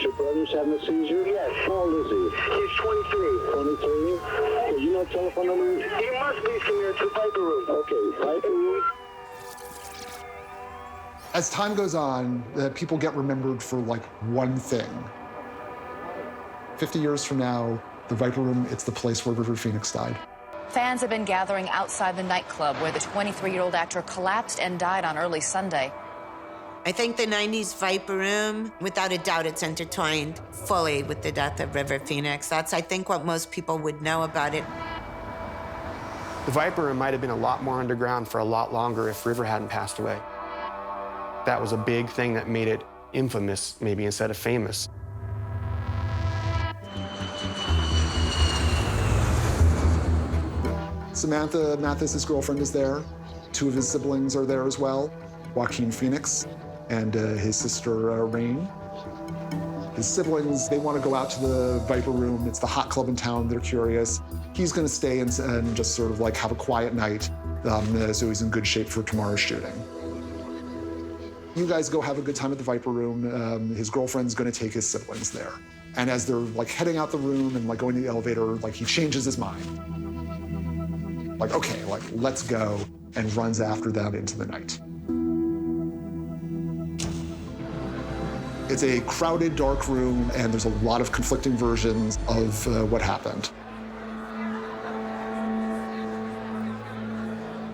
Your brother's having a seizure? Yes. How old is he? He's 23. 23? Okay, you know telephone number? He must be from here to Viper Room. Okay, Viper Room. As time goes on, people get remembered for like one thing. 50 years from now, the Viper Room, it's the place where River Phoenix died. Fans have been gathering outside the nightclub where the 23-year-old actor collapsed and died on early Sunday. I think the 90s Viper Room, without a doubt, it's intertwined fully with the death of River Phoenix. That's, I think, what most people would know about it. The Viper Room might have been a lot more underground for a lot longer if River hadn't passed away. That was a big thing that made it infamous, maybe, instead of famous. Samantha Mathis' girlfriend is there. Two of his siblings are there as well, Joaquin Phoenix and his sister, Rain. His siblings, they want to go out to the Viper Room. It's the hot club in town. They're curious. He's going to stay and just sort of like have a quiet night, so he's in good shape for tomorrow's shooting. You guys go have a good time at the Viper Room. His girlfriend's going to take his siblings there. And as they're like heading out the room and like going to the elevator, like he changes his mind. Like, okay, like let's go, and runs after them into the night. It's a crowded, dark room, and there's a lot of conflicting versions of what happened.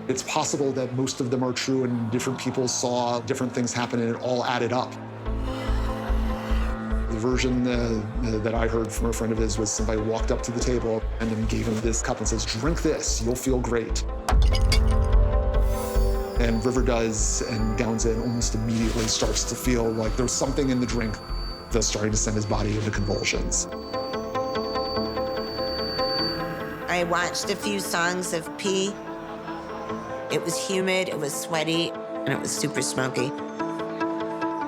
It's possible that most of them are true and different people saw different things happen and it all added up. The version that I heard from a friend of his was somebody walked up to the table and then gave him this cup and says, "Drink this, you'll feel great." And River does and downs it and almost immediately starts to feel like there's something in the drink that's starting to send his body into convulsions. I watched a few songs of P. It was humid, it was sweaty, and it was super smoky.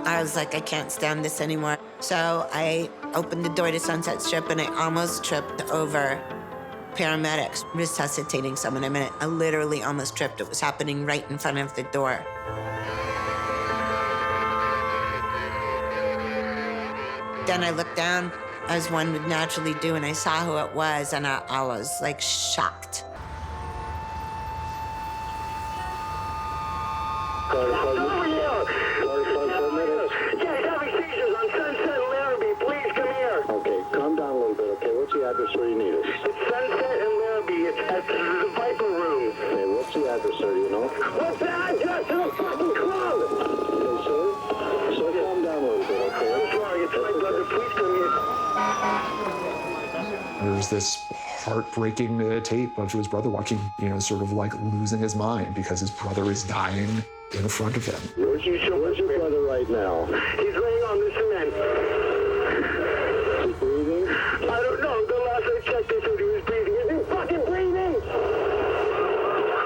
I was like, I can't stand this anymore. So I opened the door to Sunset Strip and I almost tripped over paramedics resuscitating someone. I mean, I literally almost tripped. It was happening right in front of the door. Then I looked down, as one would naturally do, and I saw who it was, and I was like shocked. Over here! Yeah, he's having seizures on Sunset and Larrabee. Please come here. Okay, calm down a little bit, okay? What's the address where you need us? It's Sunset and Larrabee. It's at the Viper Room. Okay, what's the address, sir, do you know? What's the address to the fucking club? Okay, sir. So calm down a little bit, okay? I'm sorry, it's my brother. Please come here. There's this heartbreaking tape of his brother Joaquin, sort of like losing his mind because his brother is dying in front of him. Where's your brother right now? He's laying on the cement. Is he breathing? I don't know. The last I checked, they said he was breathing. Is he fucking breathing?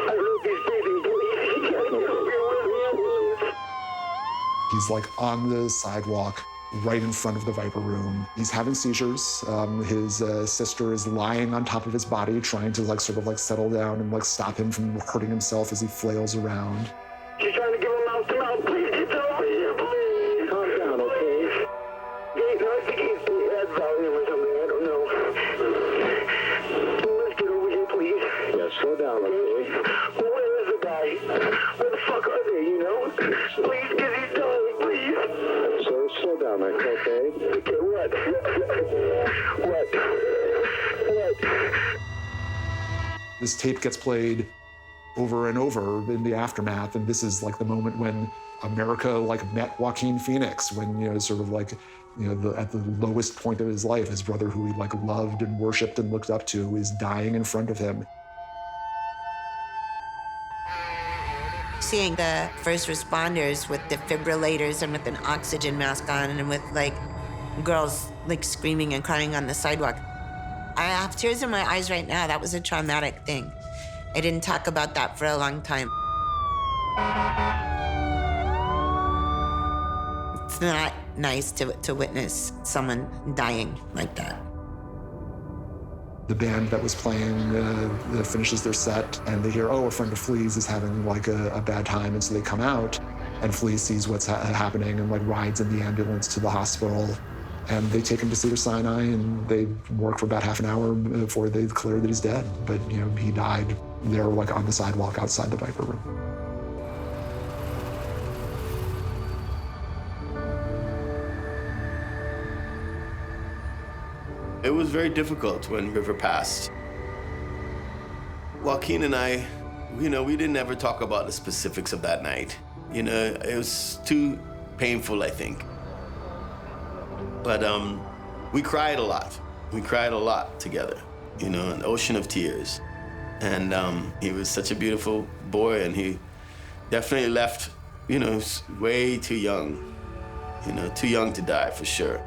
I hope he's breathing. Please. He can't get me. He's like on the sidewalk right in front of the Viper Room. He's having seizures. His sister is lying on top of his body, trying to like sort of like settle down and like stop him from hurting himself as he flails around. She's trying to give him mouth to mouth. Please get them over here, please. Calm down, okay? I think he's had volume or something. I don't know. Let's get over here, please. Yeah, slow down, okay? Where is the guy? Where the fuck are they, Please, get these dogs, please. Sir, slow down, okay? Okay, what? What? This tape gets played over and over in the aftermath, and this is like the moment when America like met Joaquin Phoenix, when sort of like at the lowest point of his life, his brother who he like loved and worshipped and looked up to is dying in front of him. Seeing the first responders with defibrillators and with an oxygen mask on and with like girls like screaming and crying on the sidewalk. I have tears in my eyes right now. That was a traumatic thing. I didn't talk about that for a long time. It's not nice to witness someone dying like that. The band that was playing finishes their set, and they hear, oh, a friend of Flea's is having like a bad time, and so they come out, and Flea sees what's happening and like rides in the ambulance to the hospital, And they take him to Cedars-Sinai, and they work for about half an hour before they declare that he's dead. But, you know, he died there, like, on the sidewalk outside the Viper Room. It was very difficult when River passed. Joaquin and I, you know, we didn't ever talk about the specifics of that night. You know, it was too painful, I think. But we cried a lot. We cried a lot together, you know, an ocean of tears. And he was such a beautiful boy, and he definitely left, you know, way too young. You know, too young to die, for sure.